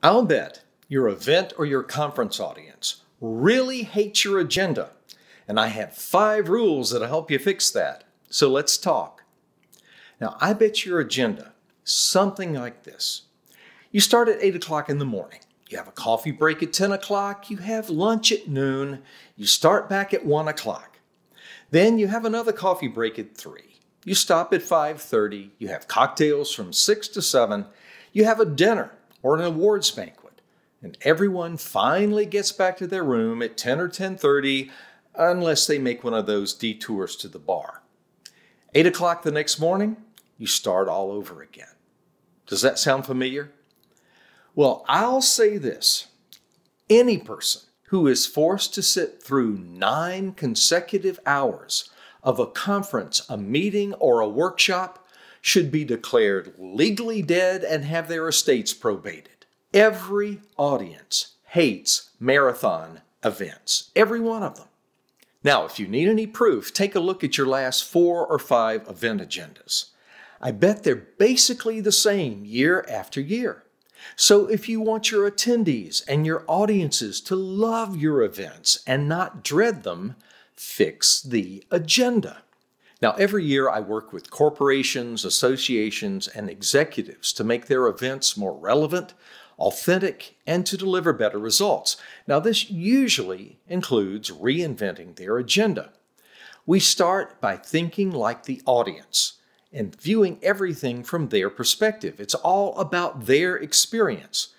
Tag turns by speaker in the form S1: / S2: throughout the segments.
S1: I'll bet your event or your conference audience really hates your agenda, and I have 5 rules that'll help you fix that. So let's talk. Now, I bet your agenda is something like this. You start at 8 o'clock in the morning. You have a coffee break at 10 o'clock. You have lunch at noon. You start back at 1 o'clock. Then you have another coffee break at 3. You stop at 5:30. You have cocktails from 6 to 7. You have a dinner or an awards banquet. And everyone finally gets back to their room at 10 or 10:30, unless they make one of those detours to the bar. 8 o'clock the next morning, you start all over again. Does that sound familiar? Well, I'll say this. Any person who is forced to sit through 9 consecutive hours of a conference, a meeting, or a workshop should be declared legally dead and have their estates probated. Every audience hates marathon events, every one of them. Now, if you need any proof, take a look at your last 4 or 5 event agendas. I bet they're basically the same year after year. So if you want your attendees and your audiences to love your events and not dread them, fix the agenda. Now, every year I work with corporations, associations, and executives to make their events more relevant, authentic, and to deliver better results. Now, this usually includes reinventing their agenda. We start by thinking like the audience and viewing everything from their perspective. It's all about their experience.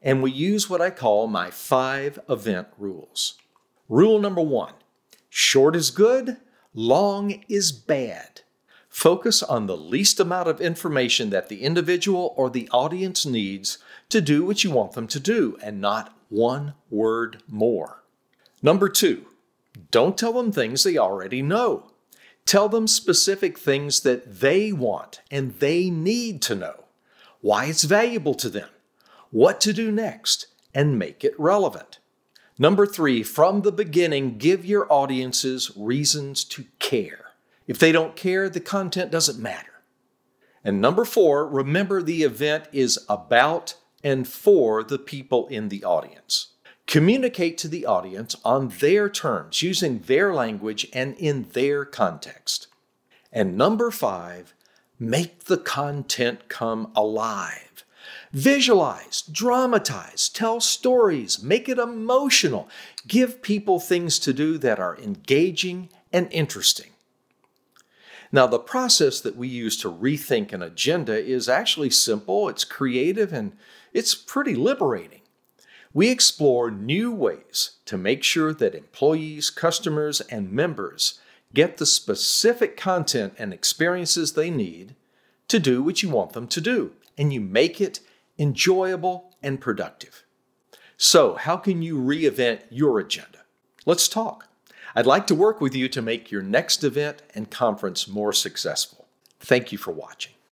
S1: And we use what I call my 5 event rules. Rule number 1, short is good, long is bad. Focus on the least amount of information that the individual or the audience needs to do what you want them to do, and not one word more. Number 2, don't tell them things they already know. Tell them specific things that they want and they need to know, why it's valuable to them, what to do next, and make it relevant. Number 3, from the beginning, give your audiences reasons to care. If they don't care, the content doesn't matter. And number 4, remember the event is about and for the people in the audience. Communicate to the audience on their terms, using their language and in their context. And number 5, make the content come alive. Visualize, dramatize, tell stories, make it emotional. Give people things to do that are engaging and interesting. Now, the process that we use to rethink an agenda is actually simple, it's creative, and it's pretty liberating. We explore new ways to make sure that employees, customers, and members get the specific content and experiences they need to do what you want them to do, and you make it enjoyable and productive. So, how can you reinvent your agenda? Let's talk. I'd like to work with you to make your next event and conference more successful. Thank you for watching.